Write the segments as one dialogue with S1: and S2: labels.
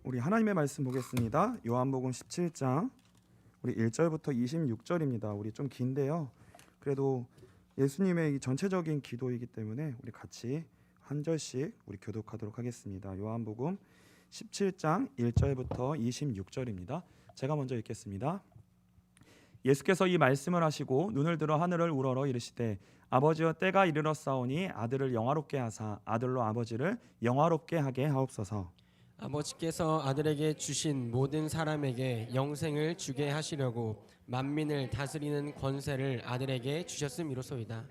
S1: 우리 하나님의 말씀 보겠습니다. 요한복음 17장 우리 1절부터 26절입니다. 우리 좀 긴데요. 그래도 예수님의 이 전체적인 기도이기 때문에 우리 같이 한 절씩 우리 교독하도록 하겠습니다. 요한복음 17장 1절부터 26절입니다. 제가 먼저 읽겠습니다. 예수께서 이 말씀을 하시고 눈을 들어 하늘을 우러러 이르시되 아버지여 때가 이르렀사오니 아들을 영화롭게 하사 아들로 아버지를 영화롭게 하게 하옵소서.
S2: 아버지께서 아들에게 주신 모든 사람에게 영생을 주게 하시려고 만민을 다스리는 권세를 아들에게 주셨음이로소이다.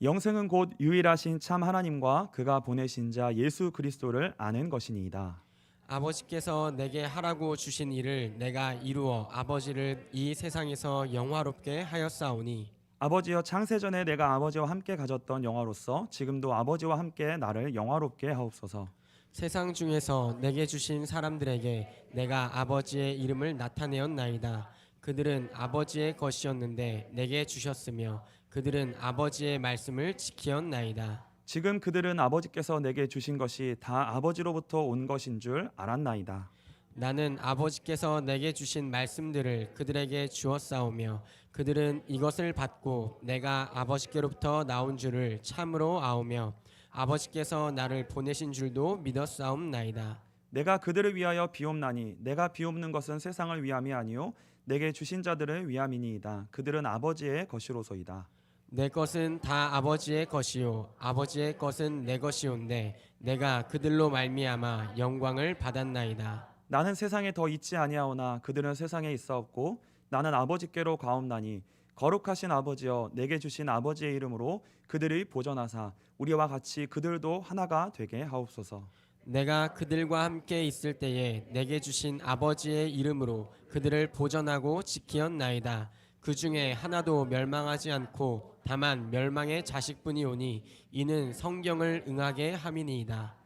S1: 영생은 곧 유일하신 참 하나님과 그가 보내신 자 예수 그리스도를 아는 것이니이다.
S2: 아버지께서 내게 하라고 주신 일을 내가 이루어 아버지를 이 세상에서 영화롭게 하였사오니
S1: 아버지여 창세전에 내가 아버지와 함께 가졌던 영화로서 지금도 아버지와 함께 나를 영화롭게 하옵소서.
S2: 세상 중에서 내게 주신 사람들에게 내가 아버지의 이름을 나타내었나이다. 그들은 아버지의 것이었는데 내게 주셨으며 그들은 아버지의 말씀을 지키었나이다.
S1: 지금 그들은 아버지께서 내게 주신 것이 다 아버지로부터 온 것인 줄 알았나이다.
S2: 나는 아버지께서 내게 주신 말씀들을 그들에게 주었사오며 그들은 이것을 받고 내가 아버지께로부터 나온 줄을 참으로 아오며 아버지께서 나를 보내신 줄도 믿었사옵나이다.
S1: 내가 그들을 위하여 비옵나니 내가 비옵는 것은 세상을 위함이 아니요 내게 주신 자들을 위함이니이다. 그들은 아버지의 것이로소이다.
S2: 내 것은 다 아버지의 것이요 아버지의 것은 내 것이온데 내가 그들로 말미암아 영광을 받았나이다.
S1: 나는 세상에 더 있지 아니하오나 그들은 세상에 있사옵고 나는 아버지께로 가옵나니 거룩하신 아버지여 내게 주신 아버지의 이름으로 그들이 보전하사 우리와 같이 그들도 하나가 되게 하옵소서.
S2: 내가 그들과 함께 있을 때에 내게 주신 아버지의 이름으로 그들을 보전하고 지키었나이다. 그 중에 하나도 멸망하지 않고 다만 멸망의 자식뿐이오니 이는 성경을 응하게 함이니이다.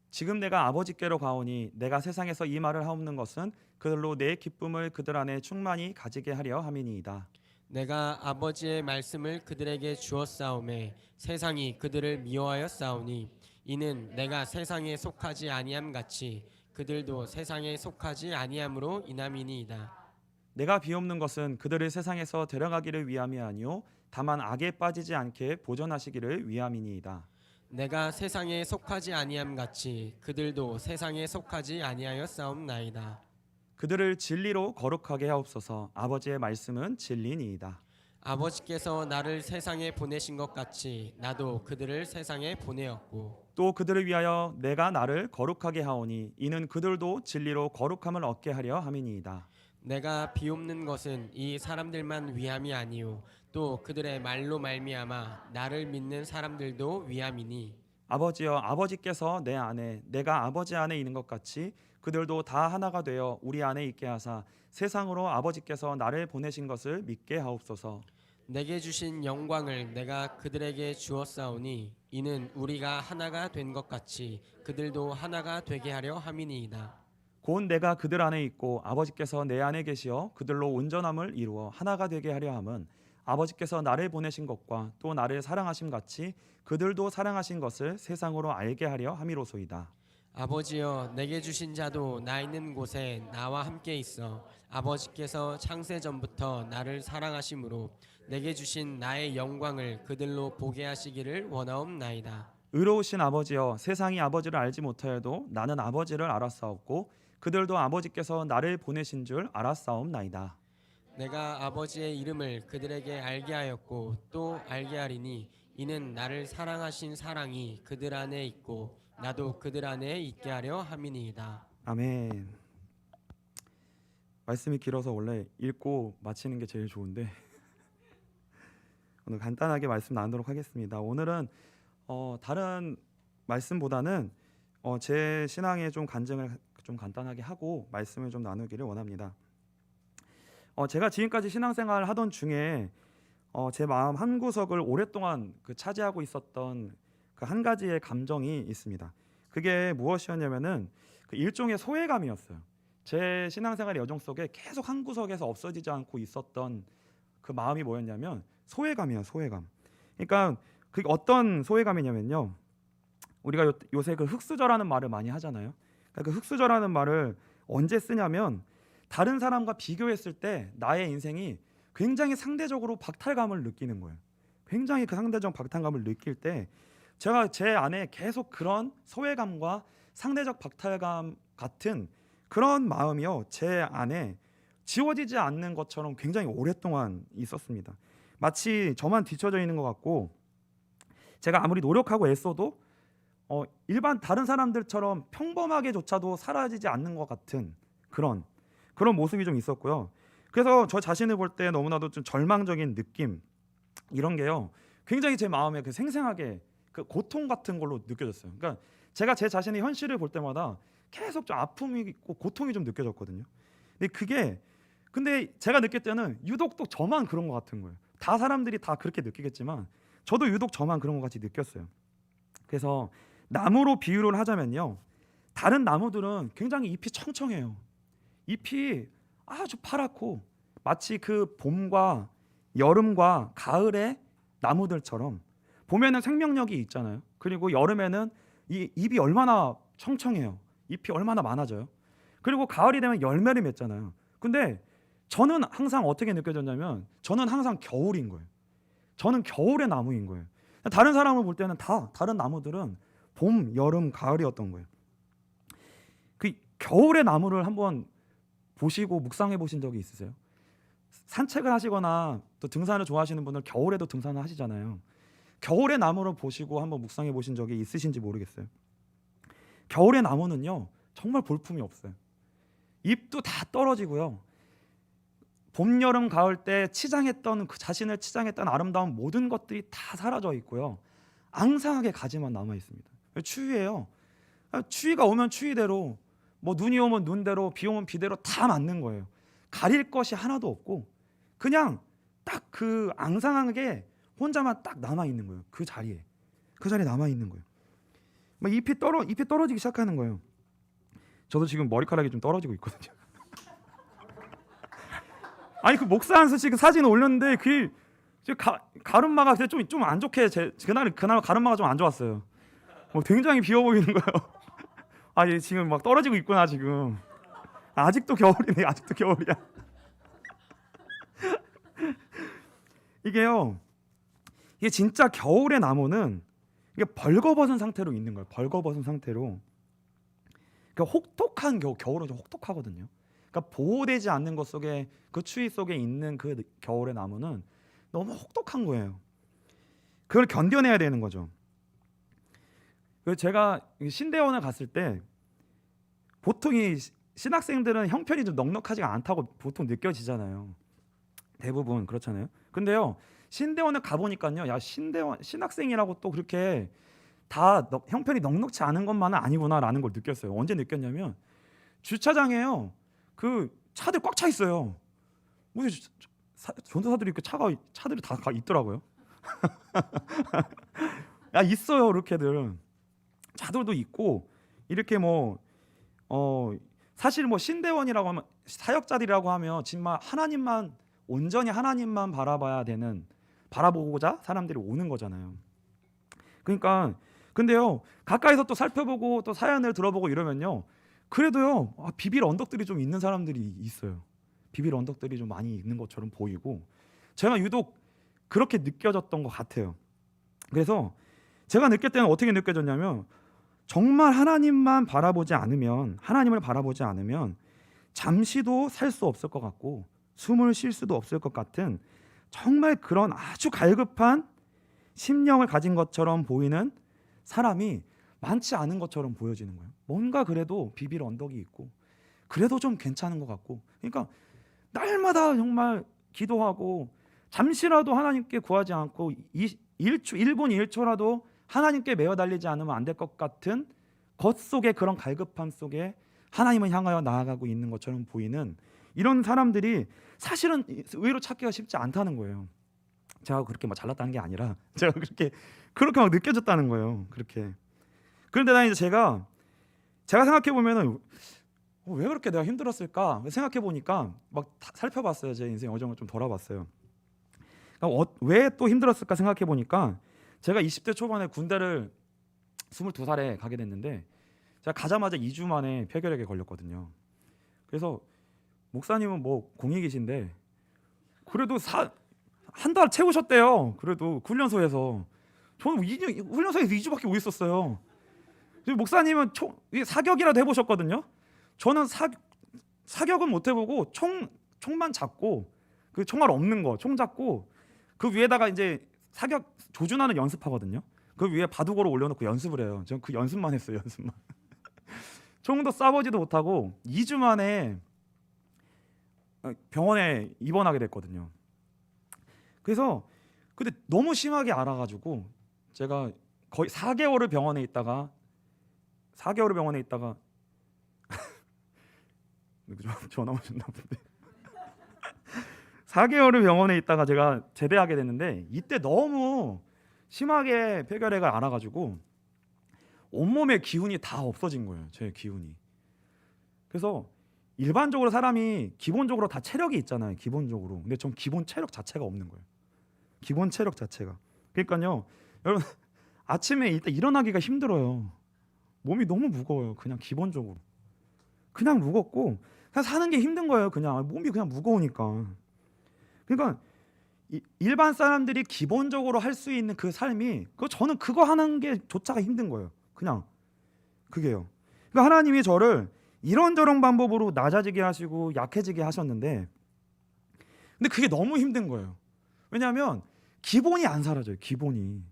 S1: 지금 내가 아버지께로 가오니 내가 세상에서 이 말을 하옵는 것은 그들로 내 기쁨을 그들 안에 충만히 가지게 하려 함이니이다.
S2: 내가 아버지의 말씀을 그들에게 주었사오매 세상이 그들을 미워하였사오니 이는 내가 세상에 속하지 아니함 같이 그들도 세상에 속하지 아니함으로 인함이니이다.
S1: 내가 비옵는 것은 그들을 세상에서 데려가기를 위함이 아니요 다만 악에 빠지지 않게 보전하시기를 위함이니이다.
S2: 내가 세상에 속하지 아니함 같이 그들도 세상에 속하지 아니하였사옵나이다.
S1: 그들을 진리로 거룩하게 하옵소서. 아버지의 말씀은 진리니이다.
S2: 아버지께서 나를 세상에 보내신 것 같이 나도 그들을 세상에 보내었고
S1: 또 그들을 위하여 내가 나를 거룩하게 하오니 이는 그들도 진리로 거룩함을 얻게 하려 함이니이다.
S2: 내가 비옵는 것은 이 사람들만 위함이 아니요 또 그들의 말로 말미암아 나를 믿는 사람들도 위함이니
S1: 아버지여 아버지께서 내 안에 내가 아버지 안에 있는 것 같이 그들도 다 하나가 되어 우리 안에 있게 하사 세상으로 아버지께서 나를 보내신 것을 믿게 하옵소서.
S2: 내게 주신 영광을 내가 그들에게 주었사오니 이는 우리가 하나가 된 것 같이 그들도 하나가 되게 하려 함이니이다.
S1: 곧 내가 그들 안에 있고 아버지께서 내 안에 계시어 그들로 온전함을 이루어 하나가 되게 하려 함은 아버지께서 나를 보내신 것과 또 나를 사랑하심 같이 그들도 사랑하신 것을 세상으로 알게 하려 함이로소이다.
S2: 아버지여 내게 주신 자도 나 있는 곳에 나와 함께 있어 아버지께서 창세 전부터 나를 사랑하심으로 내게 주신 나의 영광을 그들로 보게 하시기를 원하옵나이다.
S1: 의로우신 아버지여 세상이 아버지를 알지 못하여도 나는 아버지를 알았사옵고 그들도 아버지께서 나를 보내신 줄 알았사옵나이다.
S2: 내가 아버지의 이름을 그들에게 알게 하였고 또 알게 하리니 이는 나를 사랑하신 사랑이 그들 안에 있고 나도 그들 안에 있게 하려 함이니이다.
S1: 아멘. 말씀이 길어서 원래 읽고 마치는 게 제일 좋은데 오늘 간단하게 말씀 나누도록 하겠습니다. 오늘은 다른 말씀보다는 제 신앙의 좀 간증을 좀 간단하게 하고 말씀을 좀 나누기를 원합니다. 제가 지금까지 신앙생활을 하던 중에 제 마음 한 구석을 오랫동안 차지하고 있었던 그 한 가지의 감정이 있습니다. 그게 무엇이었냐면은 그 일종의 소외감이었어요. 제 신앙생활의 여정 속에 계속 한 구석에서 없어지지 않고 있었던 그 마음이 뭐였냐면 소외감이에요. 소외감. 그러니까 그게 어떤 소외감이냐면요. 우리가 요새 그 흙수저라는 말을 많이 하잖아요. 그러니까 그 흙수저라는 말을 언제 쓰냐면 다른 사람과 비교했을 때 나의 인생이 굉장히 상대적으로 박탈감을 느끼는 거예요. 굉장히 그 상대적 박탈감을 느낄 때 제가 제 안에 계속 그런 소외감과 상대적 박탈감 같은 그런 마음이요, 제 안에 지워지지 않는 것처럼 굉장히 오랫동안 있었습니다. 마치 저만 뒤처져 있는 것 같고 제가 아무리 노력하고 애써도 일반 다른 사람들처럼 평범하게조차도 사라지지 않는 것 같은 그런 모습이 좀 있었고요. 그래서 저 자신을 볼 때 너무나도 좀 절망적인 느낌, 이런 게요 굉장히 제 마음에 그 생생하게 그 고통 같은 걸로 느껴졌어요. 그러니까 제가 제 자신의 현실을 볼 때마다 계속 좀 아픔이 있고 고통이 좀 느껴졌거든요. 근데 제가 느낄 때는 유독 또 저만 그런 것 같은 거예요. 다 사람들이 다 그렇게 느끼겠지만 저도 유독 저만 그런 것 같이 느꼈어요. 그래서 나무로 비유를 하자면요, 다른 나무들은 굉장히 잎이 청청해요. 잎이 아주 파랗고 마치 그 봄과 여름과 가을의 나무들처럼 봄에는 생명력이 있잖아요. 그리고 여름에는 이 잎이 얼마나 청청해요. 잎이 얼마나 많아져요. 그리고 가을이 되면 열매를 맺잖아요. 근데 저는 항상 어떻게 느껴졌냐면 저는 항상 겨울인 거예요. 저는 겨울의 나무인 거예요. 다른 사람을 볼 때는 다른 나무들은 봄, 여름, 가을이었던 거예요. 그 겨울의 나무를 한번 보시고 묵상해 보신 적이 있으세요? 산책을 하시거나 또 등산을 좋아하시는 분들 겨울에도 등산을 하시잖아요. 겨울의 나무를 보시고 한번 묵상해 보신 적이 있으신지 모르겠어요. 겨울의 나무는요 정말 볼품이 없어요. 잎도 다 떨어지고요. 봄, 여름, 가을 때 치장했던 그 자신을 치장했던 아름다운 모든 것들이 다 사라져 있고요. 앙상하게 가지만 남아 있습니다. 추위예요. 추위가 오면 추위대로, 뭐 눈이 오면 눈대로, 비 오면 비대로 다 맞는 거예요. 가릴 것이 하나도 없고 그냥 딱 그 앙상하게 혼자만 딱 남아 있는 거예요. 그 자리에 남아 있는 거예요. 막 잎이 떨어지기 시작하는 거예요. 저도 지금 머리카락이 좀 떨어지고 있거든요. 아니 그 목사 한수 그 사진을 올렸는데 그 가르마가 좀 안 좋게 그날 가르마가 좀 안 좋았어요. 굉장히 비어 보이는 거예요. 아, 얘 지금 막 떨어지고 있구나 지금. 아직도 겨울이네. 아직도 겨울이야. 이게 진짜 겨울의 나무는 이게 벌거벗은 상태로 있는 거예요. 벌거벗은 상태로. 그러니까 혹독한 겨울은 좀 혹독하거든요. 그러니까 보호되지 않는 것 속에 그 추위 속에 있는 그 겨울의 나무는 너무 혹독한 거예요. 그걸 견뎌내야 되는 거죠. 제가 신대원을 갔을 때 보통 이 신학생들은 형편이 좀 넉넉하지가 않다고 보통 느껴지잖아요. 대부분 그렇잖아요. 근데요 신대원을 가보니까요, 야 신학생이라고 또 그렇게 다 형편이 넉넉치 않은 것만은 아니구나라는 걸 느꼈어요. 언제 느꼈냐면 주차장에요 그 차들 꽉 차 있어요. 뭐 전도사들이 그 차들이 다 있더라고요. 야 있어요. 이렇게들 차들도 있고 이렇게 사실 신대원이라고 하면 사역자들이라고 하면 정말 온전히 하나님만 바라보고자 사람들이 오는 거잖아요. 그러니까 근데요 가까이서 또 살펴보고 또 사연을 들어보고 이러면요 그래도요 비빌 언덕들이 좀 있는 사람들이 있어요. 비빌 언덕들이 좀 많이 있는 것처럼 보이고 제가 유독 그렇게 느껴졌던 것 같아요. 그래서 제가 느낄 때는 어떻게 느껴졌냐면 정말 하나님을 바라보지 않으면 잠시도 살 수 없을 것 같고 숨을 쉴 수도 없을 것 같은 정말 그런 아주 갈급한 심령을 가진 것처럼 보이는 사람이 많지 않은 것처럼 보여지는 거예요. 뭔가 그래도 비빌 언덕이 있고 그래도 좀 괜찮은 것 같고, 그러니까 날마다 정말 기도하고 잠시라도 하나님께 구하지 않고 1분 1초라도 하나님께 매어 달리지 않으면 안 될 것 같은 것 속에 그런 갈급함 속에 하나님을 향하여 나아가고 있는 것처럼 보이는 이런 사람들이 사실은 의외로 찾기가 쉽지 않다는 거예요. 제가 그렇게 막 잘났다는 게 아니라 제가 그렇게 막 느껴졌다는 거예요. 그렇게. 그런데 난 이제 제가 생각해 보면은 왜 그렇게 내가 힘들었을까 생각해 보니까 막 살펴봤어요. 제 인생 여정을 좀 돌아봤어요. 그러니까 왜 또 힘들었을까 생각해 보니까 제가 20대 초반에 군대를 22살에 가게 됐는데 제가 가자마자 2주 만에 폐결핵에 걸렸거든요. 그래서 목사님은 뭐 공익이신데 그래도 한 달 채우셨대요. 그래도 훈련소에서. 저는 훈련소에서 2주밖에 못 있었어요. 목사님은 사격이라도 해보셨거든요. 저는 사격은 못 해보고 총만 잡고 그 총알 없는 거 총 잡고 그 위에다가 이제 사격 조준하는 연습하거든요. 그 위에 바둑으로 올려놓고 연습을 해요. 저는 그 연습만 했어요. 연습만. 총도 쏴보지도 못하고 2주 만에 병원에 입원하게 됐거든요. 그래서 근데 너무 심하게 알아가지고 제가 거의 4개월을 병원에 있다가 전화 오셨나 본데 4개월을 병원에 있다가 제가 제대하게 됐는데 이때 너무 심하게 폐결핵을 알아가지고 온몸에 기운이 다 없어진 거예요. 제 기운이. 그래서 일반적으로 사람이 기본적으로 다 체력이 있잖아요. 기본적으로. 근데 전 기본 체력 자체가 없는 거예요. 기본 체력 자체가. 그러니까요. 여러분 아침에 일단 일어나기가 힘들어요. 몸이 너무 무거워요. 그냥 기본적으로. 그냥 무겁고 그냥 사는 게 힘든 거예요. 그냥 몸이 그냥 무거우니까. 그러니까 일반 사람들이 기본적으로 할 수 있는 그 삶이 저는 그거 하는 게 조차가 힘든 거예요. 그냥 그게요. 그러니까 하나님이 저를 이런저런 방법으로 낮아지게 하시고 약해지게 하셨는데 근데 그게 너무 힘든 거예요. 왜냐하면 기본이 안 사라져요. 기본이.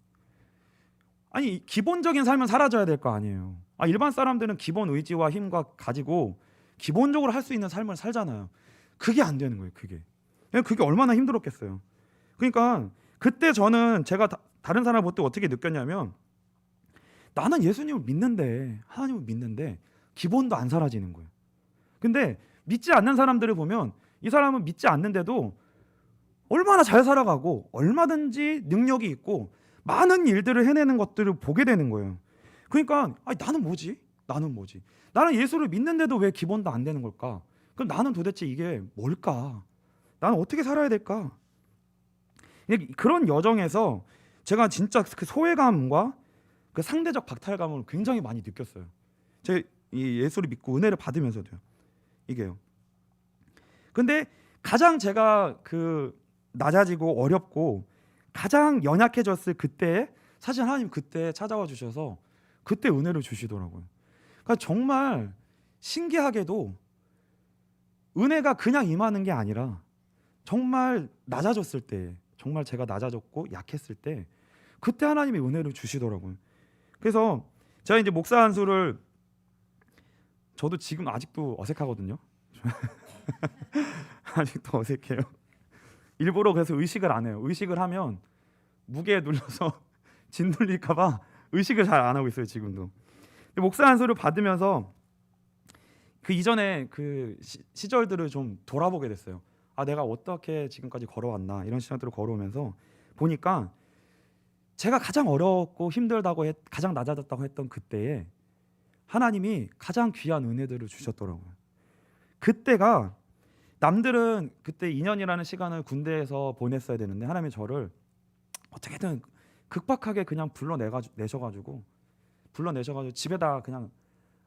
S1: 아니 기본적인 삶은 사라져야 될 거 아니에요. 일반 사람들은 기본 의지와 힘과 가지고 기본적으로 할 수 있는 삶을 살잖아요. 그게 안 되는 거예요. 그게 얼마나 힘들었겠어요. 그러니까 그때 저는 제가 다른 사람 볼 때 어떻게 느꼈냐면 나는 예수님을 믿는데 하나님을 믿는데 기본도 안 사라지는 거예요. 근데 믿지 않는 사람들을 보면 이 사람은 믿지 않는데도 얼마나 잘 살아가고 얼마든지 능력이 있고 많은 일들을 해내는 것들을 보게 되는 거예요. 그러니까 나는 뭐지? 나는 예수를 믿는데도 왜 기본도 안 되는 걸까? 그럼 나는 도대체 이게 뭘까? 나는 어떻게 살아야 될까? 그런 여정에서 제가 진짜 그 소외감과 그 상대적 박탈감을 굉장히 많이 느꼈어요. 제가 이 예수를 믿고 은혜를 받으면서도요. 이게요. 근데 가장 제가 그 낮아지고 어렵고 가장 연약해졌을 그때 사실 하나님 그때 찾아와 주셔서 그때 은혜를 주시더라고요. 그러니까 정말 신기하게도 은혜가 그냥 임하는 게 아니라 정말 낮아졌을 때, 정말 제가 낮아졌고 약했을 때 그때 하나님이 은혜를 주시더라고요. 그래서 제가 이제 목사 안수를 저도 지금 아직도 어색하거든요. 아직도 어색해요. 일부러 그래서 의식을 안 해요. 의식을 하면 무게에 눌려서 짓눌릴까 봐 의식을 잘 안 하고 있어요. 지금도. 근데 목사 안수를 받으면서 그 이전에 그 시절들을 좀 돌아보게 됐어요. 내가 어떻게 지금까지 걸어왔나 이런 시간들을 걸어오면서 보니까 제가 가장 어렵고 힘들다고 가장 낮아졌다고 했던 그때에 하나님이 가장 귀한 은혜들을 주셨더라고요. 그때가 남들은 그때 2년이라는 시간을 군대에서 보냈어야 되는데 하나님이 저를 어떻게든 극박하게 그냥 불러내셔가지고 집에다 그냥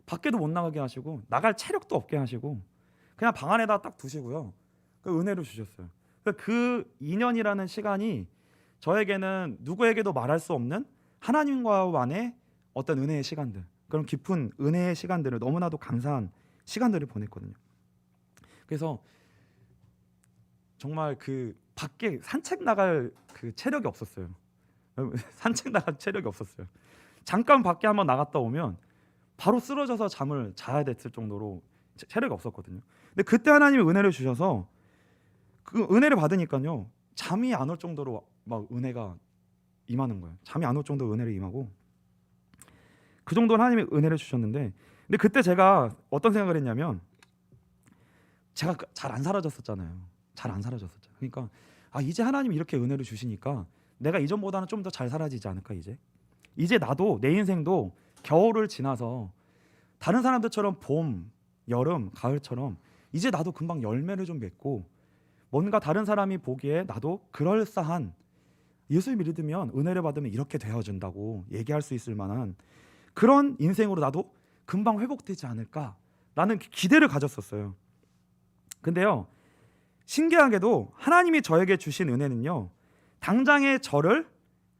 S1: 밖에도 못 나가게 하시고 나갈 체력도 없게 하시고 그냥 방 안에다 딱 두시고요. 그 은혜를 주셨어요. 그 2년이라는 시간이 저에게는 누구에게도 말할 수 없는 하나님과만의 어떤 은혜의 시간들, 그런 깊은 은혜의 시간들을 너무나도 감사한 시간들을 보냈거든요. 그래서 정말 그 밖에 산책 나갈 그 체력이 없었어요. 산책 나갈 체력이 없었어요. 잠깐 밖에 한번 나갔다 오면 바로 쓰러져서 잠을 자야 됐을 정도로 체력이 없었거든요. 근데 그때 하나님이 은혜를 주셔서 그 은혜를 받으니까요 잠이 안 올 정도로 막 은혜가 임하는 거예요. 잠이 안 올 정도로 은혜를 임하고 그 정도로 하나님이 은혜를 주셨는데 근데 그때 제가 어떤 생각을 했냐면 제가 잘 안 사라졌었잖아요. 그러니까 이제 하나님이 이렇게 은혜를 주시니까 내가 이전보다는 좀 더 잘 살아지지 않을까 이제 나도 내 인생도 겨울을 지나서 다른 사람들처럼 봄, 여름, 가을처럼 이제 나도 금방 열매를 좀 맺고 뭔가 다른 사람이 보기에 나도 그럴싸한 예수를 믿으면 은혜를 받으면 이렇게 되어준다고 얘기할 수 있을 만한 그런 인생으로 나도 금방 회복되지 않을까라는 기대를 가졌었어요. 근데요, 신기하게도 하나님이 저에게 주신 은혜는요, 당장에 저를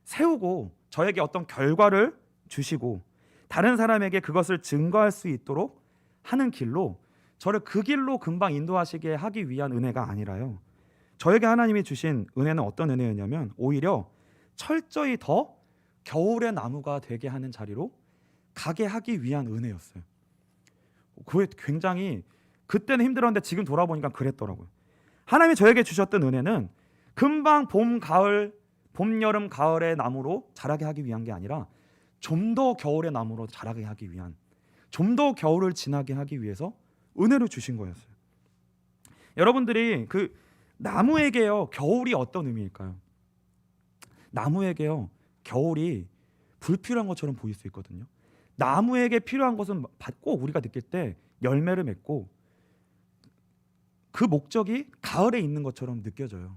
S1: 세우고 저에게 어떤 결과를 주시고 다른 사람에게 그것을 증거할 수 있도록 하는 길로, 저를 그 길로 금방 인도하시게 하기 위한 은혜가 아니라요, 저에게 하나님이 주신 은혜는 어떤 은혜였냐면 오히려 철저히 더 겨울의 나무가 되게 하는 자리로 가게 하기 위한 은혜였어요. 그게 굉장히 그때는 힘들었는데 지금 돌아보니까 그랬더라고요. 하나님이 저에게 주셨던 은혜는 금방 봄, 가을, 봄, 여름, 가을의 나무로 자라게 하기 위한 게 아니라 좀 더 겨울의 나무로 자라게 하기 위한, 좀 더 겨울을 지나게 하기 위해서 은혜를 주신 거였어요. 여러분들이 그 나무에게요, 겨울이 어떤 의미일까요? 나무에게요, 겨울이 불필요한 것처럼 보일 수 있거든요. 나무에게 필요한 것은 꼭 우리가 느낄 때 열매를 맺고 그 목적이 가을에 있는 것처럼 느껴져요.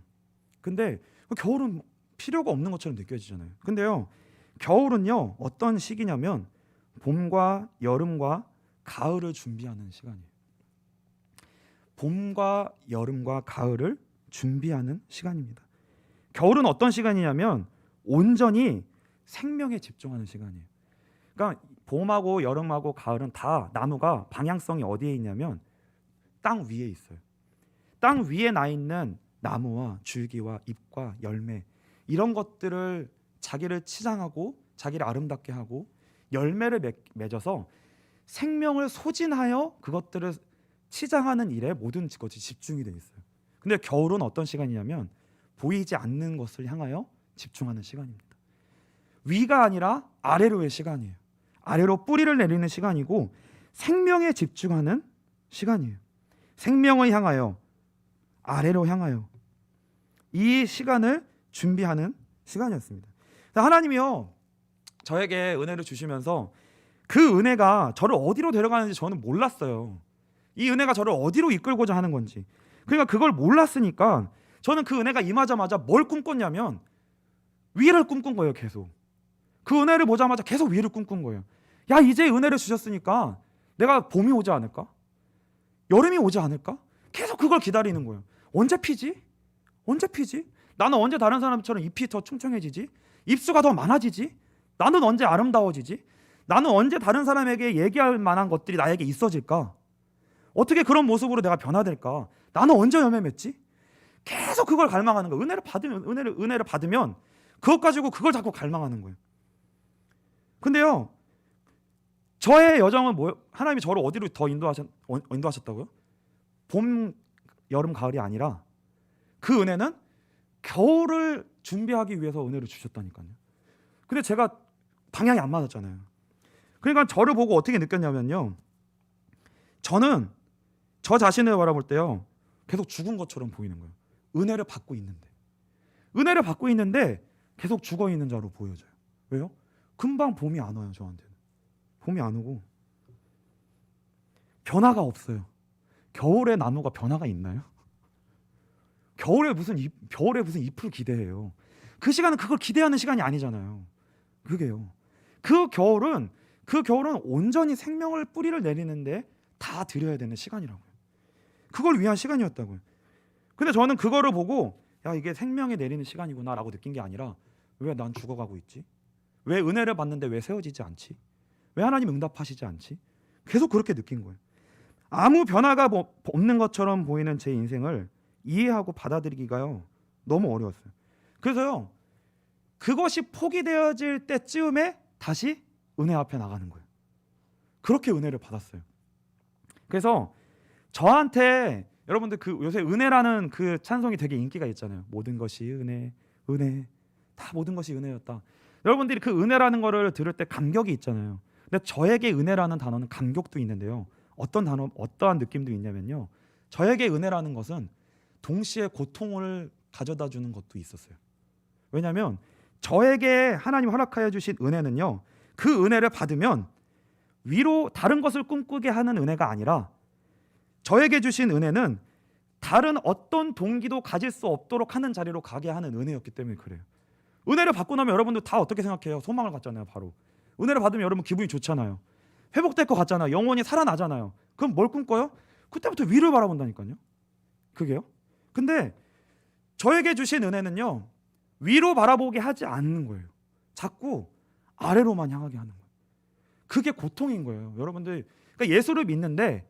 S1: 근데 겨울은 필요가 없는 것처럼 느껴지잖아요. 근데요, 겨울은요 어떤 시기냐면 봄과 여름과 가을을 준비하는 시간이에요. 봄과 여름과 가을을 준비하는 시간입니다. 겨울은 어떤 시간이냐면 온전히 생명에 집중하는 시간이에요. 그러니까 봄하고 여름하고 가을은 다 나무가 방향성이 어디에 있냐면 땅 위에 있어요. 땅 위에 나 있는 나무와 줄기와 잎과 열매, 이런 것들을 자기를 치장하고 자기를 아름답게 하고 열매를 맺어서 생명을 소진하여 그것들을 치장하는 일에 모든 것이 집중이 되어 있어요. 근데 겨울은 어떤 시간이냐면 보이지 않는 것을 향하여 집중하는 시간입니다. 위가 아니라 아래로의 시간이에요. 아래로 뿌리를 내리는 시간이고 생명에 집중하는 시간이에요. 생명을 향하여, 아래로 향하여, 이 시간을 준비하는 시간이었습니다. 하나님이요 저에게 은혜를 주시면서 그 은혜가 저를 어디로 데려가는지 저는 몰랐어요. 이 은혜가 저를 어디로 이끌고자 하는 건지. 그러니까 그걸 몰랐으니까 저는 그 은혜가 임하자마자 뭘 꿈꿨냐면 위를 꿈꾼 거예요. 계속 그 은혜를 보자마자 계속 위를 꿈꾼 거예요. 야, 이제 은혜를 주셨으니까 내가 봄이 오지 않을까? 여름이 오지 않을까? 계속 그걸 기다리는 거예요. 언제 피지? 언제 피지? 나는 언제 다른 사람처럼 잎이 더 충청해지지? 잎수가 더 많아지지? 나는 언제 아름다워지지? 나는 언제 다른 사람에게 얘기할 만한 것들이 나에게 있어질까? 어떻게 그런 모습으로 내가 변화될까? 나는 언제 열매 맺지? 계속 그걸 갈망하는 거예요. 은혜를 받으면 그것 가지고 그걸 자꾸 갈망하는 거예요. 근데요, 저의 여정은 뭐예요? 하나님이 저를 어디로 더 인도하셨다고요? 봄, 여름, 가을이 아니라 그 은혜는 겨울을 준비하기 위해서 은혜를 주셨다니까요. 근데 제가 방향이 안 맞았잖아요. 그러니까 저를 보고 어떻게 느꼈냐면요, 저는 저 자신을 바라볼 때요 계속 죽은 것처럼 보이는 거예요. 은혜를 받고 있는데 계속 죽어 있는 자로 보여져요. 왜요? 금방 봄이 안 와요. 저한테는 봄이 안 오고 변화가 없어요. 겨울에 나무가 변화가 있나요? 겨울에 무슨 잎을 기대해요. 그 시간은 그걸 기대하는 시간이 아니잖아요. 그게요. 그 겨울은 온전히 생명을 뿌리를 내리는데 다 드려야 되는 시간이라고요. 그걸 위한 시간이었다고요. 근데 저는 그거를 보고 야, 이게 생명에 내리는 시간이구나라고 느낀 게 아니라 왜 난 죽어가고 있지? 왜 은혜를 받는데 왜 세워지지 않지? 왜 하나님 응답하시지 않지? 계속 그렇게 느낀 거예요. 아무 변화가 없는 것처럼 보이는 제 인생을 이해하고 받아들이기가요 너무 어려웠어요. 그래서요 그것이 포기되어질 때쯤에 다시 은혜 앞에 나가는 거예요. 그렇게 은혜를 받았어요. 그래서 저한테 여러분들 그 요새 은혜라는 그 찬송이 되게 인기가 있잖아요. 모든 것이 은혜, 은혜, 다 모든 것이 은혜였다. 여러분들이 그 은혜라는 거를 들을 때 감격이 있잖아요. 근데 저에게 은혜라는 단어는 감격도 있는데요. 어떠한 느낌도 있냐면요. 저에게 은혜라는 것은 동시에 고통을 가져다 주는 것도 있었어요. 왜냐하면 저에게 하나님 허락하여 주신 은혜는요, 그 은혜를 받으면 위로 다른 것을 꿈꾸게 하는 은혜가 아니라 저에게 주신 은혜는 다른 어떤 동기도 가질 수 없도록 하는 자리로 가게 하는 은혜였기 때문에 그래요. 은혜를 받고 나면 여러분들 다 어떻게 생각해요? 소망을 갖잖아요. 바로 은혜를 받으면 여러분 기분이 좋잖아요. 회복될 것 같잖아요. 영혼이 살아나잖아요. 그럼 뭘 꿈꿔요? 그때부터 위를 바라본다니까요. 그게요. 근데 저에게 주신 은혜는요, 위로 바라보게 하지 않는 거예요. 자꾸 아래로만 향하게 하는 거예요. 그게 고통인 거예요. 여러분들, 그러니까 예수를 믿는데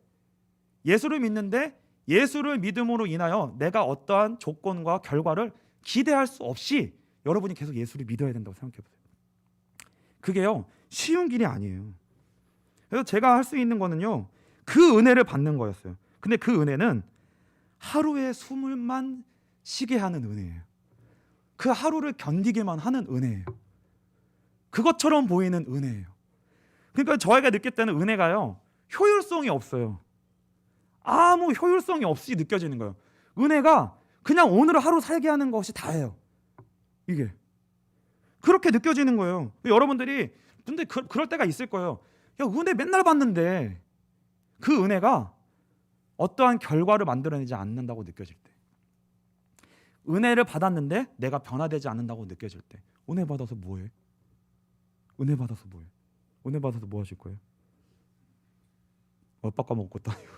S1: 예수를 믿음으로 인하여 내가 어떠한 조건과 결과를 기대할 수 없이 여러분이 계속 예수를 믿어야 된다고 생각해 보세요. 그게요, 쉬운 길이 아니에요. 그래서 제가 할 수 있는 거는요, 그 은혜를 받는 거였어요. 근데 그 은혜는 하루에 숨을만 쉬게 하는 은혜예요. 그 하루를 견디게만 하는 은혜예요. 그것처럼 보이는 은혜예요. 그러니까 저희가 느낄 때는 은혜가요, 효율성이 없어요. 아무 효율성이 없이 느껴지는 거예요. 은혜가 그냥 오늘 하루 살게 하는 것이 다예요. 이게 그렇게 느껴지는 거예요. 여러분들이 근데 그럴 때가 있을 거예요. 야, 은혜 맨날 받는데 그 은혜가 어떠한 결과를 만들어내지 않는다고 느껴질 때, 은혜를 받았는데 내가 변화되지 않는다고 느껴질 때, 은혜 받아서 뭐해? 은혜 받아서 뭐해? 은혜 받아서 뭐 하실 거예요? 엇바꿔 먹을 것도 아니고.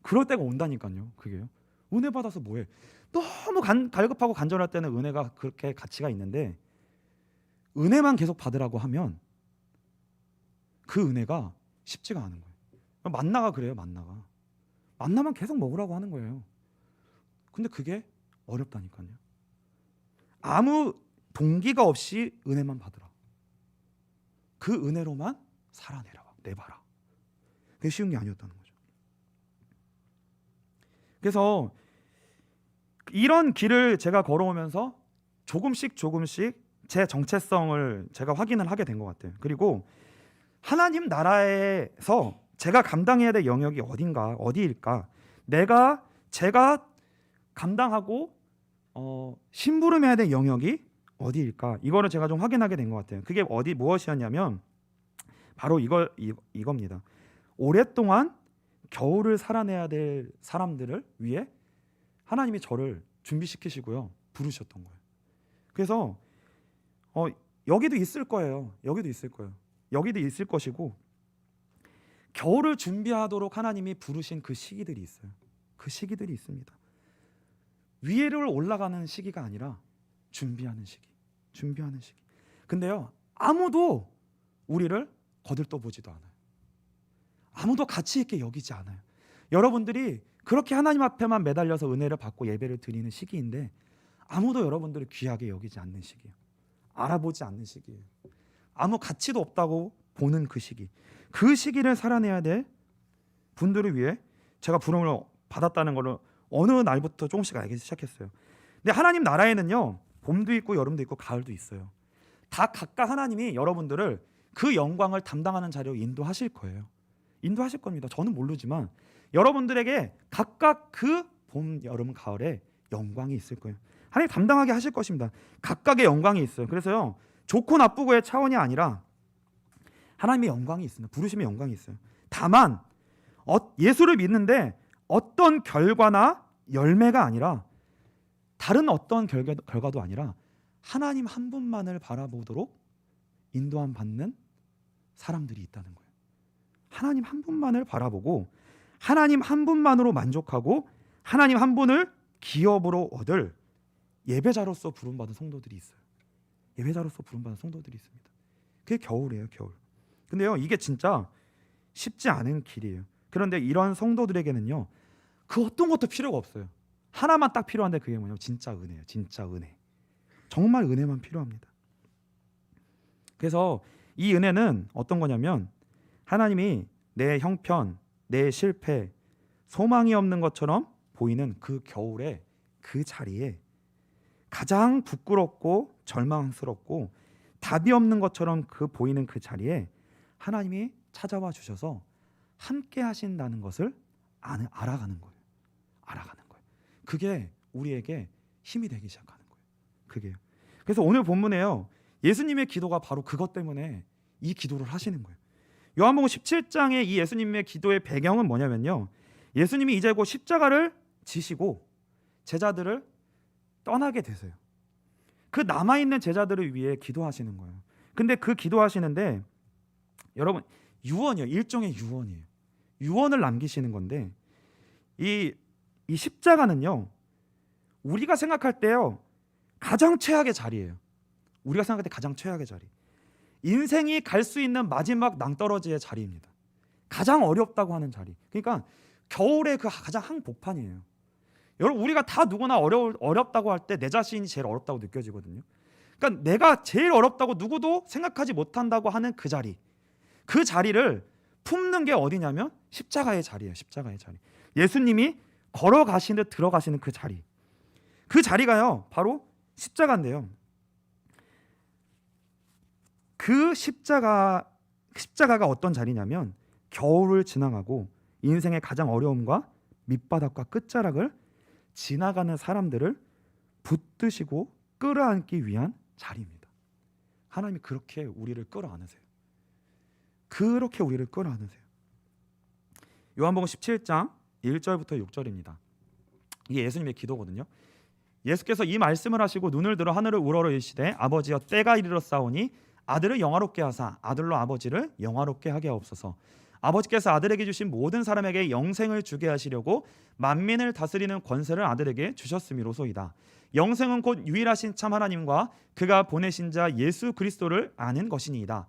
S1: 그럴 때가 온다니까요. 그게요. 은혜 받아서 뭐해? 너무 갈급하고 간절할 때는 은혜가 그렇게 가치가 있는데, 은혜만 계속 받으라고 하면 그 은혜가 쉽지가 않은 거예요. 만나가 그래요. 만나만 계속 먹으라고 하는 거예요. 근데 그게 어렵다니까요. 아무 동기가 없이 은혜만 받으라. 그 은혜로만 내봐라. 그게 쉬운 게 아니었다는 거죠. 그래서 이런 길을 제가 걸어오면서 조금씩 제 정체성을 제가 확인을 하게 된 것 같아요. 그리고 하나님 나라에서 제가 감당해야 될 영역이 어디일까? 제가 감당하고 심부름해야 될 영역이 어디일까? 이거를 제가 좀 확인하게 된 것 같아요. 그게 무엇이었냐면 바로 이겁니다. 오랫동안 겨울을 살아내야 될 사람들을 위해 하나님이 저를 준비시키시고요, 부르셨던 거예요. 그래서 여기도 있을 거예요. 여기도 있을 것이고, 겨울을 준비하도록 하나님이 부르신 그 시기들이 있어요. 그 시기들이 있습니다. 위를 올라가는 시기가 아니라 준비하는 시기. 근데요, 아무도 우리를 거들떠보지도 않아요. 아무도 가치 있게 여기지 않아요. 여러분들이 그렇게 하나님 앞에만 매달려서 은혜를 받고 예배를 드리는 시기인데, 아무도 여러분들을 귀하게 여기지 않는 시기예요. 알아보지 않는 시기예요. 아무 가치도 없다고 보는 그 시기. 그 시기를 살아내야 될 분들을 위해 제가 부름을 받았다는 걸 어느 날부터 조금씩 알기 시작했어요. 근데 하나님 나라에는요, 봄도 있고 여름도 있고 가을도 있어요. 다 각각 하나님이 여러분들을 그 영광을 담당하는 자리로 인도하실 거예요. 인도하실 겁니다. 저는 모르지만 여러분들에게 각각 그 봄, 여름, 가을에 영광이 있을 거예요. 하나님 담당하게 하실 것입니다. 각각의 영광이 있어요. 그래서요, 좋고 나쁘고의 차원이 아니라 하나님의 영광이 있습니다. 부르심의 영광이 있어요. 다만 예수를 믿는데 어떤 결과나 열매가 아니라, 다른 어떤 결과도 아니라 하나님 한 분만을 바라보도록 인도함 받는 사람들이 있다는 거예요. 하나님 한 분만을 바라보고 하나님 한 분만으로 만족하고 하나님 한 분을 기업으로 얻을 예배자로서 부름받은 성도들이 있어요. 예배자로서 부름받은 성도들이 있습니다. 그게 겨울이에요, 겨울. 근데요, 이게 진짜 쉽지 않은 길이에요. 그런데 이런 성도들에게는요, 그 어떤 것도 필요가 없어요. 하나만 딱 필요한데, 그게 뭐냐면 진짜 은혜예요. 진짜 은혜. 정말 은혜만 필요합니다. 그래서 이 은혜는 어떤 거냐면, 하나님이 내 형편, 내 실패, 소망이 없는 것처럼 보이는 그 겨울에, 그 자리에 가장 부끄럽고 절망스럽고 답이 없는 것처럼 보이는 그 자리에 하나님이 찾아와 주셔서 함께 하신다는 것을 알아가는 거예요. 그게 우리에게 힘이 되기 시작하는 거예요. 그게요. 그래서 오늘 본문에요, 예수님의 기도가 바로 그것 때문에 이 기도를 하시는 거예요. 요한복음 17장의 이 예수님의 기도의 배경은 뭐냐면요, 예수님이 이제 곧 십자가를 지시고 제자들을 떠나게 되세요. 그 남아있는 제자들을 위해 기도하시는 거예요. 근데 그 기도하시는데, 여러분, 유언이에요. 일종의 유언이에요. 유언을 남기시는 건데, 이 이 십자가는요, 우리가 생각할 때요 가장 최악의 자리예요. 우리가 생각할 때 가장 최악의 자리. 인생이 갈 수 있는 마지막 낭떠러지의 자리입니다. 가장 어렵다고 하는 자리. 그러니까 겨울의 그 가장 한복판이에요. 여러분, 우리가 다 누구나 어렵다고 할 때 내 자신이 제일 어렵다고 느껴지거든요. 그러니까 내가 제일 어렵다고 누구도 생각하지 못한다고 하는 그 자리, 그 자리를 품는 게 어디냐면 십자가의 자리예요. 십자가의 자리. 예수님이 걸어가시는 듯 들어가시는 그 자리, 그 자리가요 바로 십자가인데요. 그 십자가가 어떤 자리냐면 겨울을 지나가고 인생의 가장 어려움과 밑바닥과 끝자락을 지나가는 사람들을 붙드시고 끌어안기 위한 자리입니다. 하나님이 그렇게 우리를 끌어안으세요. 그렇게 우리를 끌어안으세요. 요한복음 17장 1절부터 6절입니다. 이게 예수님의 기도거든요. 예수께서 이 말씀을 하시고 눈을 들어 하늘을 우러러이시되 아버지여 때가 이르렀사오니 아들을 영화롭게 하사 아들로 아버지를 영화롭게 하게 하옵소서. 아버지께서 아들에게 주신 모든 사람에게 영생을 주게 하시려고 만민을 다스리는 권세를 아들에게 주셨음이로소이다. 영생은 곧 유일하신 참 하나님과 그가 보내신 자 예수 그리스도를 아는 것이니이다.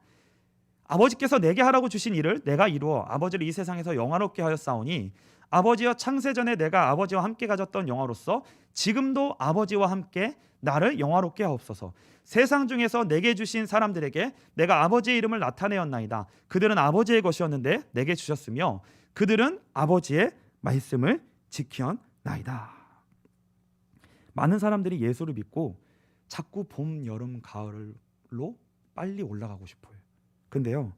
S1: 아버지께서 내게 하라고 주신 일을 내가 이루어 아버지를 이 세상에서 영화롭게 하였사오니 아버지여 창세전에 내가 아버지와 함께 가졌던 영화로서 지금도 아버지와 함께 나를 영화롭게 하옵소서. 세상 중에서 내게 주신 사람들에게 내가 아버지의 이름을 나타내었나이다. 그들은 아버지의 것이었는데 내게 주셨으며 그들은 아버지의 말씀을 지켰나이다. 많은 사람들이 예수를 믿고 자꾸 봄, 여름, 가을로 빨리 올라가고 싶어요. 근데요,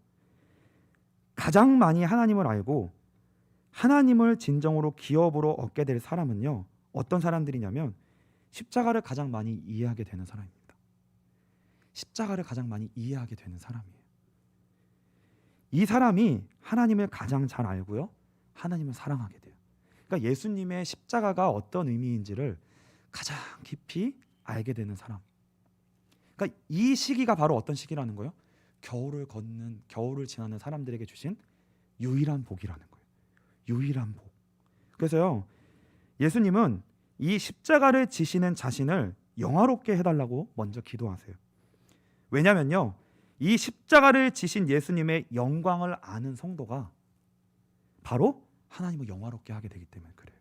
S1: 가장 많이 하나님을 알고 하나님을 진정으로 기업으로 얻게 될 사람은요 어떤 사람들이냐면 십자가를 가장 많이 이해하게 되는 사람입니다. 십자가를 가장 많이 이해하게 되는 사람이에요. 이 사람이 하나님을 가장 잘 알고요 하나님을 사랑하게 돼요. 그러니까 예수님의 십자가가 어떤 의미인지를 가장 깊이 알게 되는 사람. 그러니까 이 시기가 바로 어떤 시기라는 거예요? 겨울을 지나는 사람들에게 주신 유일한 복이라는 거예요. 유일한 복. 그래서요 예수님은 이 십자가를 지시는 자신을 영화롭게 해달라고 먼저 기도하세요. 왜냐면요 이 십자가를 지신 예수님의 영광을 아는 성도가 바로 하나님을 영화롭게 하게 되기 때문에 그래요.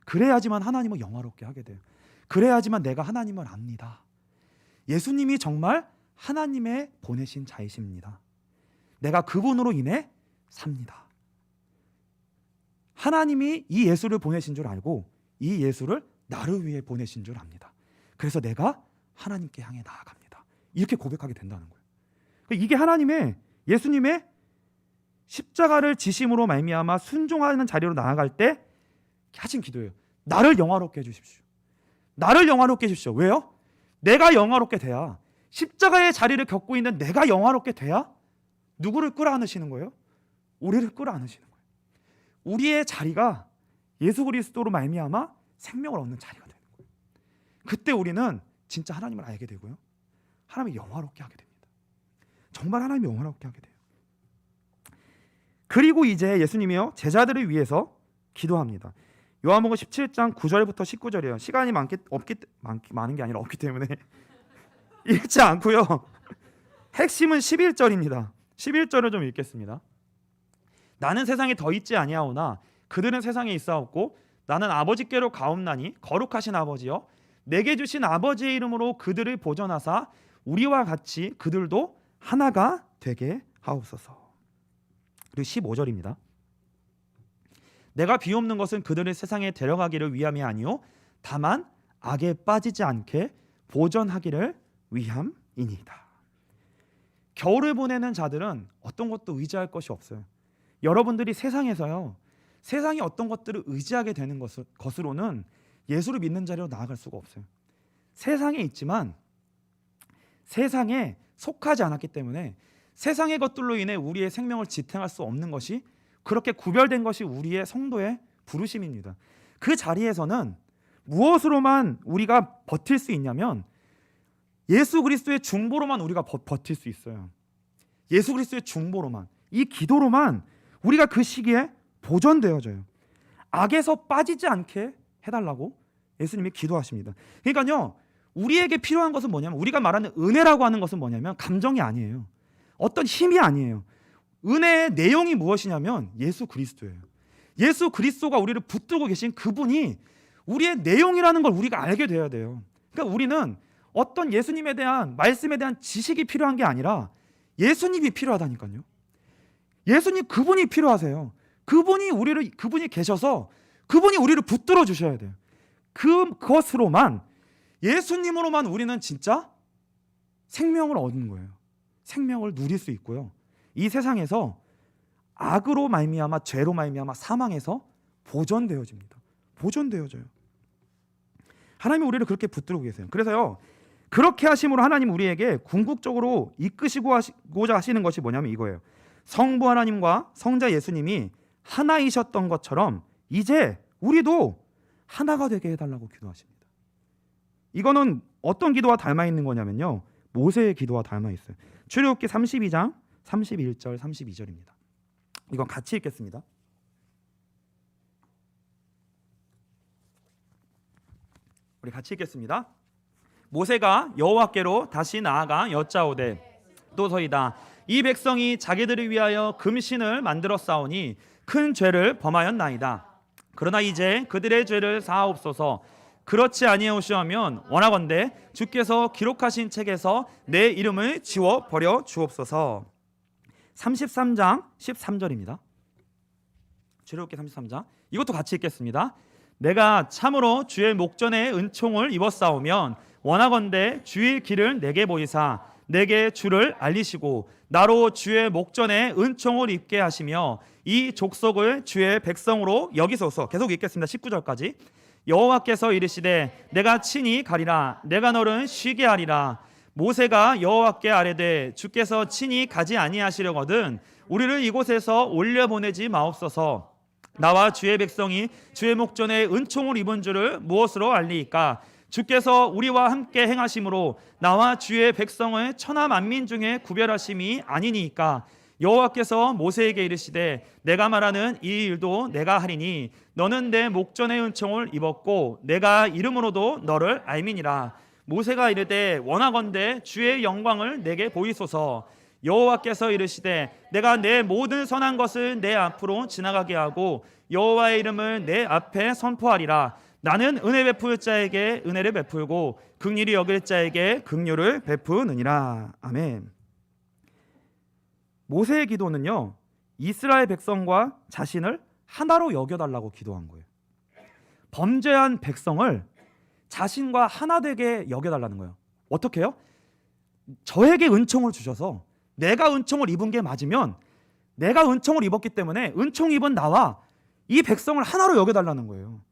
S1: 그래야지만 하나님을 영화롭게 하게 돼요. 그래야지만 내가 하나님을 압니다. 예수님이 정말 하나님의 보내신 자이십니다. 내가 그분으로 인해 삽니다. 하나님이 이 예수를 보내신 줄 알고 이 예수를 나를 위해 보내신 줄 압니다. 그래서 내가 하나님께 향해 나아갑니다. 이렇게 고백하게 된다는 거예요. 이게 하나님의 예수님의 십자가를 지심으로 말미암아 순종하는 자리로 나아갈 때 하신 기도예요. 나를 영화롭게 해주십시오. 나를 영화롭게 해주십시오. 왜요? 내가 영화롭게 돼야, 십자가의 자리를 겪고 있는 내가 영화롭게 돼야 누구를 끌어안으시는 거예요? 우리를 끌어안으시는 거예요. 우리의 자리가 예수 그리스도로 말미암아 생명을 얻는 자리가 되는 거예요. 그때 우리는 진짜 하나님을 알게 되고요 하나님을 영화롭게 하게 됩니다. 정말 하나님을 영화롭게 하게 돼요. 그리고 이제 예수님이요 제자들을 위해서 기도합니다. 요한복음 17장 9절부터 19절이에요. 시간이 많은 게 아니라 없기 때문에 읽지 않고요. 핵심은 11절입니다. 11절을 좀 읽겠습니다. 나는 세상에 더 있지 아니하오나 그들은 세상에 있사옵고 나는 아버지께로 가옵나니 거룩하신 아버지여 내게 주신 아버지의 이름으로 그들을 보존하사 우리와 같이 그들도 하나가 되게 하옵소서. 그리고 15절입니다. 내가 비옵는 것은 그들을 세상에 데려가기를 위함이 아니요 다만 악에 빠지지 않게 보존하기를 위함이니이다. 겨울을 보내는 자들은 어떤 것도 의지할 것이 없어요. 여러분들이 세상에서요 세상이 어떤 것들을 의지하게 되는 것으로는 예수를 믿는 자리로 나아갈 수가 없어요. 세상에 있지만 세상에 속하지 않았기 때문에 세상의 것들로 인해 우리의 생명을 지탱할 수 없는 것이, 그렇게 구별된 것이 우리의 성도의 부르심입니다. 그 자리에서는 무엇으로만 우리가 버틸 수 있냐면 예수 그리스도의 중보로만 우리가 버틸 수 있어요. 예수 그리스도의 중보로만, 이 기도로만 우리가 그 시기에 보존되어져요. 악에서 빠지지 않게 해달라고 예수님이 기도하십니다. 그러니까요, 우리에게 필요한 것은 뭐냐면, 우리가 말하는 은혜라고 하는 것은 뭐냐면 감정이 아니에요. 어떤 힘이 아니에요. 은혜의 내용이 무엇이냐면 예수 그리스도예요. 예수 그리스도가 우리를 붙들고 계신 그분이 우리의 내용이라는 걸 우리가 알게 돼야 돼요. 그러니까 우리는 어떤 예수님에 대한 말씀에 대한 지식이 필요한 게 아니라 예수님이 필요하다니까요. 예수님 그분이 필요하세요. 그분이 계셔서 그분이 우리를 붙들어 주셔야 돼요. 그것으로만, 예수님으로만 우리는 진짜 생명을 얻는 거예요. 생명을 누릴 수 있고요. 이 세상에서 악으로 말미암아, 죄로 말미암아 사망해서 보존되어집니다. 보존되어져요. 하나님이 우리를 그렇게 붙들고 계세요. 그래서요, 그렇게 하심으로 하나님 우리에게 궁극적으로 이끄시고자 하시는 것이 뭐냐면 이거예요. 성부 하나님과 성자 예수님이 하나이셨던 것처럼 이제 우리도 하나가 되게 해달라고 기도하십니다. 이거는 어떤 기도와 닮아 있는 거냐면요, 모세의 기도와 닮아 있어요. 출애굽기 32장 31절 32절입니다. 이건 같이 읽겠습니다. 우리 같이 읽겠습니다. 모세가 여호와께로 다시 나아가 여짜오되 또서이다. 이 백성이 자기들을 위하여 금신을 만들어 싸우니 큰 죄를 범하였나이다. 그러나 이제 그들의 죄를 사하옵소서. 그렇지 아니하시면 원하건대 주께서 기록하신 책에서 내 이름을 지워 버려 주옵소서. 33장 13절입니다. 출애굽기 33장, 이것도 같이 읽겠습니다. 내가 참으로 주의 목전에 은총을 입었사오면 원하건대 주의 길을 내게 보이사 내게 주를 알리시고 나로 주의 목전에 은총을 입게 하시며 이 족속을 주의 백성으로 여기소서. 계속 읽겠습니다. 19절까지. 여호와께서 이르시되 내가 친히 가리라. 내가 너를 쉬게 하리라. 모세가 여호와께 아뢰되 주께서 친히 가지 아니하시려거든 우리를 이곳에서 올려보내지 마옵소서. 나와 주의 백성이 주의 목전에 은총을 입은 줄을 무엇으로 알리이까? 주께서 우리와 함께 행하심으로 나와 주의 백성을 천하 만민 중에 구별하심이 아니니까. 여호와께서 모세에게 이르시되 내가 말하는 이 일도 내가 하리니 너는 내 목전의 은총을 입었고 내가 이름으로도 너를 알미니라. 모세가 이르되 원하건대 주의 영광을 내게 보이소서. 여호와께서 이르시되 내가 내 모든 선한 것을 내 앞으로 지나가게 하고 여호와의 이름을 내 앞에 선포하리라. 나는 은혜 베풀 자에게 은혜를 베풀고 긍휼히 여길 자에게 긍휼을 베푸느니라. 아멘. 모세의 기도는요, 이스라엘 백성과 자신을 하나로 여겨달라고 기도한 거예요. 범죄한 백성을 자신과 하나 되게 여겨달라는 거예요. 어떻게 해요? 저에게 은총을 주셔서 내가 은총을 입은 게 맞으면 내가 은총을 입었기 때문에 은총 입은 나와 이 백성을 하나로 여겨달라는 거예요.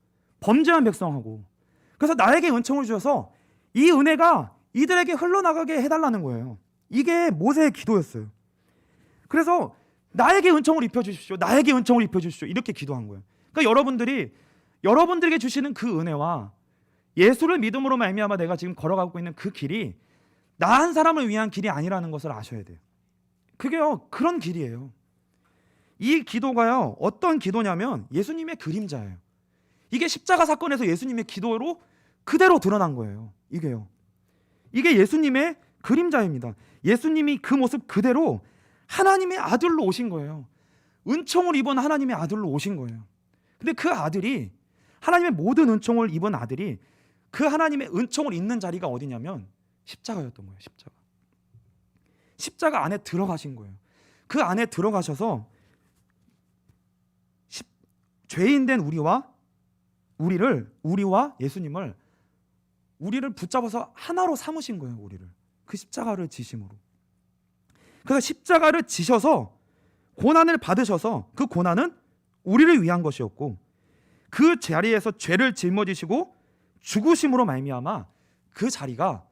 S1: 범죄한 백성하고. 그래서 나에게 은총을 주셔서 이 은혜가 이들에게 흘러나가게 해달라는 거예요. 이게 모세의 기도였어요. 그래서 나에게 은총을 입혀주십시오. 나에게 은총을 입혀주십시오. 이렇게 기도한 거예요. 그러니까 여러분들에게 주시는 그 은혜와 예수를 믿음으로 말미암아 내가 지금 걸어가고 있는 그 길이 나 한 사람을 위한 길이 아니라는 것을 아셔야 돼요. 그게요, 그런 길이에요. 이 기도가요, 어떤 기도냐면 예수님의 그림자예요. 이게 십자가 사건에서 예수님의 기도로 그대로 드러난 거예요. 이게 예수님의 그림자입니다. 예수님이 그 모습 그대로 하나님의 아들로 오신 거예요. 은총을 입은 하나님의 아들로 오신 거예요. 근데 그 아들이, 하나님의 모든 은총을 입은 아들이 그 하나님의 은총을 입는 자리가 어디냐면 십자가였던 거예요. 십자가 안에 들어가신 거예요. 그 안에 들어가셔서 죄인 된 우리와 예수님을 우리를 붙잡아서 하나로 삼으신 거예요. 우리를 그 십자가를 지심으로. 그래서 십자가를 지셔서 고난을 받으셔서 그 고난은 우리를 위한 것이었고 그 자리에서 죄를 짊어지시고 죽으심으로 말미암아 그 자리가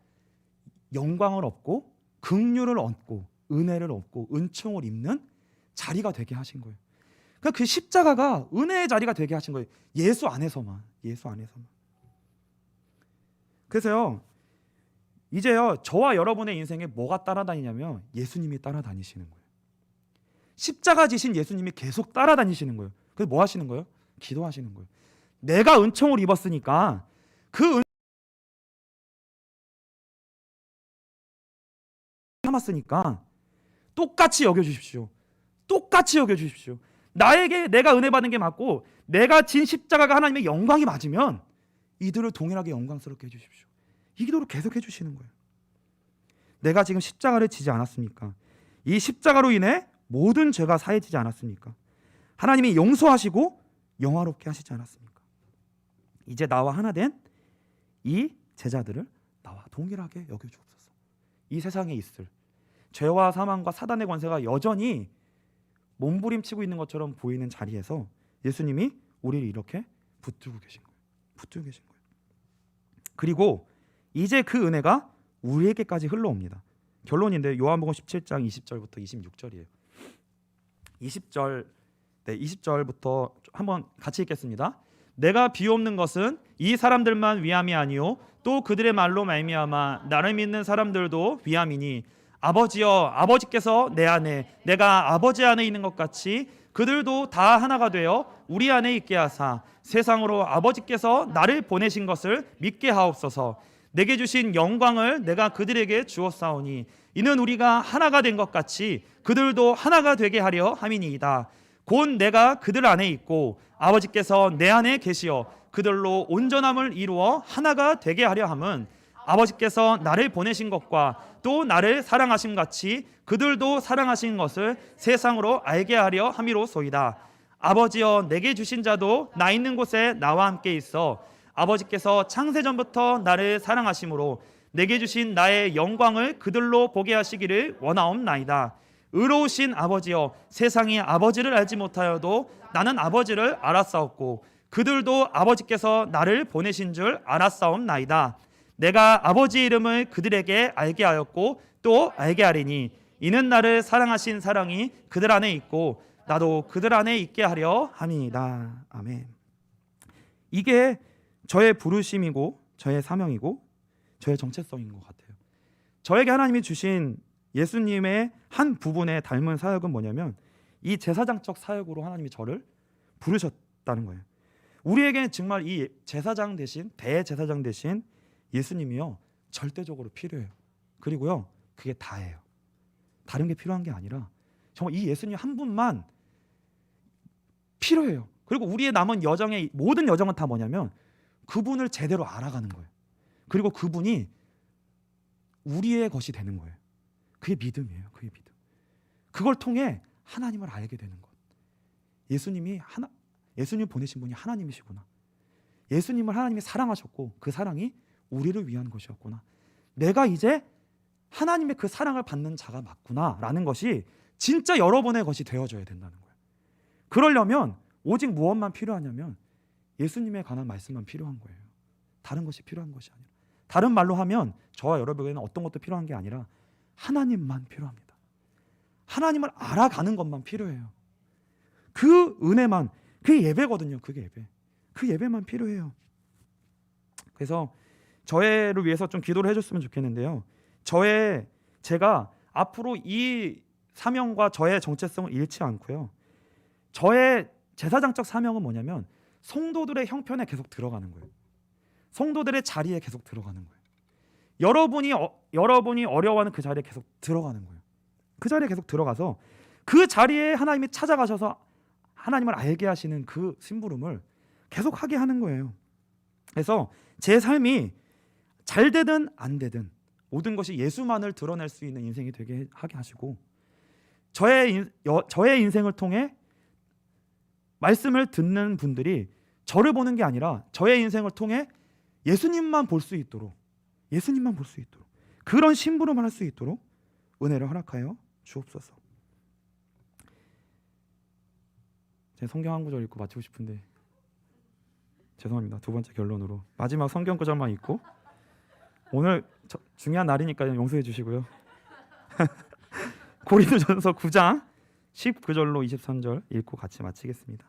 S1: 영광을 얻고 긍휼을 얻고 은혜를 얻고 은총을 입는 자리가 되게 하신 거예요. 그러니까 그 십자가가 은혜의 자리가 되게 하신 거예요. 예수 안에서만. 그래서요, 이제요, 저와 여러분의 인생에 뭐가 따라다니냐면 예수님이 따라다니시는 거예요. 십자가 지신 예수님이 계속 따라다니시는 거예요. 그래서 뭐 하시는 거예요? 기도하시는 거예요. 내가 은총을 입었으니까 그 참았으니까 똑같이 여겨주십시오. 똑같이 여겨주십시오. 나에게 내가 은혜 받는 게 맞고 내가 진 십자가가 하나님의 영광이 맞으면 이들을 동일하게 영광스럽게 해주십시오. 이 기도를 계속 해주시는 거예요. 내가 지금 십자가를 지지 않았습니까? 이 십자가로 인해 모든 죄가 사해지지 않았습니까? 하나님이 용서하시고 영화롭게 하시지 않았습니까? 이제 나와 하나 된 이 제자들을 나와 동일하게 여겨주옵소서. 이 세상에 있을 죄와 사망과 사단의 권세가 여전히 몸부림치고 있는 것처럼 보이는 자리에서 예수님이 우리를 이렇게 붙들고 계신 거예요. 붙들고 계신 거예요. 그리고 이제 그 은혜가 우리에게까지 흘러옵니다. 결론인데 요한복음 17장 20절부터 26절이에요. 20절부터 한번 같이 읽겠습니다. 내가 비옵는 것은 이 사람들만 위함이 아니요 또 그들의 말로 말미암아 나를 믿는 사람들도 위함이니 아버지여 아버지께서 내 안에 내가 아버지 안에 있는 것 같이 그들도 다 하나가 되어 우리 안에 있게 하사 세상으로 아버지께서 나를 보내신 것을 믿게 하옵소서. 내게 주신 영광을 내가 그들에게 주었사오니 이는 우리가 하나가 된 것 같이 그들도 하나가 되게 하려 함이니이다. 곧 내가 그들 안에 있고 아버지께서 내 안에 계시어 그들로 온전함을 이루어 하나가 되게 하려 함은 아버지께서 나를 보내신 것과 또 나를 사랑하신 같이 그들도 사랑하신 것을 세상으로 알게 하려 함이로소이다. 아버지여 내게 주신 자도 나 있는 곳에 나와 함께 있어 아버지께서 창세전부터 나를 사랑하심으로 내게 주신 나의 영광을 그들로 보게 하시기를 원하옵나이다. 의로우신 아버지여 세상이 아버지를 알지 못하여도 나는 아버지를 알았사옵고 그들도 아버지께서 나를 보내신 줄 알았사옵나이다. 내가 아버지 이름을 그들에게 알게 하였고 또 알게 하리니 이는 나를 사랑하신 사랑이 그들 안에 있고 나도 그들 안에 있게 하려 함이니이다. 아멘. 이게 저의 부르심이고 저의 사명이고 저의 정체성인 것 같아요. 저에게 하나님이 주신 예수님의 한 부분에 닮은 사역은 뭐냐면 이 제사장적 사역으로 하나님이 저를 부르셨다는 거예요. 우리에게는 정말 이 제사장 대신 대제사장 대신 예수님이요 절대적으로 필요해요. 그리고요 그게 다예요. 다른 게 필요한 게 아니라 정말 이 예수님 한 분만 필요해요. 그리고 우리의 남은 여정의 모든 여정은 다 뭐냐면 그분을 제대로 알아가는 거예요. 그리고 그분이 우리의 것이 되는 거예요. 그게 믿음이에요. 그게 믿음. 그걸 통해 하나님을 알게 되는 것. 예수님 보내신 분이 하나님이시구나. 예수님을 하나님이 사랑하셨고 그 사랑이 우리를 위한 것이었구나. 내가 이제 하나님의 그 사랑을 받는 자가 맞구나라는 것이 진짜 여러분의 것이 되어져야 된다는 거예요. 그러려면 오직 무엇만 필요하냐면 예수님에 관한 말씀만 필요한 거예요. 다른 것이 필요한 것이 아니라. 다른 말로 하면 저와 여러분에게는 어떤 것도 필요한 게 아니라 하나님만 필요합니다. 하나님을 알아가는 것만 필요해요. 그 은혜만, 그게 예배거든요. 그게 예배. 그 예배만 필요해요. 그래서 저를 위해서 좀 기도를 해줬으면 좋겠는데요. 제가 앞으로 이 사명과 저의 정체성을 잃지 않고요. 저의 제사장적 사명은 뭐냐면 성도들의 형편에 계속 들어가는 거예요. 성도들의 자리에 계속 들어가는 거예요. 여러분이 어려워하는 그 자리에 계속 들어가는 거예요. 그 자리에 계속 들어가서 그 자리에 하나님이 찾아가셔서 하나님을 알게 하시는 그 심부름을 계속 하게 하는 거예요. 그래서 제 삶이 잘 되든 안 되든 모든 것이 예수만을 드러낼 수 있는 인생이 되게 하게 하시고 저의 인생을 통해 말씀을 듣는 분들이 저를 보는 게 아니라 저의 인생을 통해 예수님만 볼 수 있도록 그런 심부름을 할 수 있도록 은혜를 허락하여 주옵소서. 제 성경 한 구절 읽고 마치고 싶은데 죄송합니다. 두 번째 결론으로 마지막 성경 구절만 읽고 오늘 중요한 날이니까 용서해 주시고요. 고린도전서 9장 19절로 23절 읽고 같이 마치겠습니다.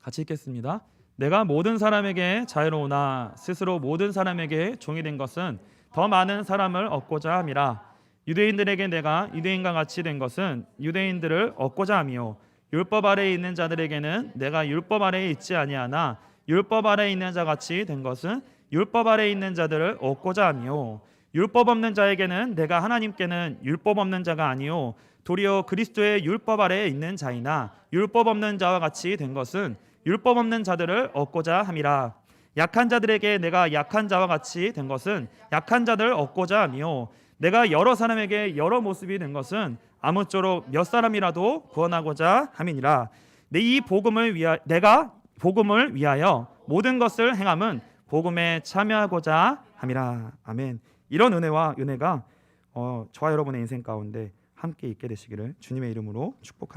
S1: 같이 읽겠습니다. 내가 모든 사람에게 자유로우나 스스로 모든 사람에게 종이 된 것은 더 많은 사람을 얻고자 함이라. 유대인들에게 내가 유대인과 같이 된 것은 유대인들을 얻고자 함이요 율법 아래에 있는 자들에게는 내가 율법 아래에 있지 아니하나 율법 아래에 있는 자 같이 된 것은 율법 아래에 있는 자들을 얻고자 함이요 율법 없는 자에게는 내가 하나님께는 율법 없는 자가 아니요 도리어 그리스도의 율법 아래에 있는 자이나 율법 없는 자와 같이 된 것은 율법 없는 자들을 얻고자 함이라. 약한 자들에게 내가 약한 자와 같이 된 것은 약한 자들을 얻고자 함이요 내가 여러 사람에게 여러 모습이 된 것은 아무쪼록 몇 사람이라도 구원하고자 함이니라. 내가 복음을 위하여 모든 것을 행함은 복음에 참여하고자 함이라. 아멘. 이런 은혜가 저와 여러분의 인생 가운데 함께 있게 되시기를 주님의 이름으로 축복합니다.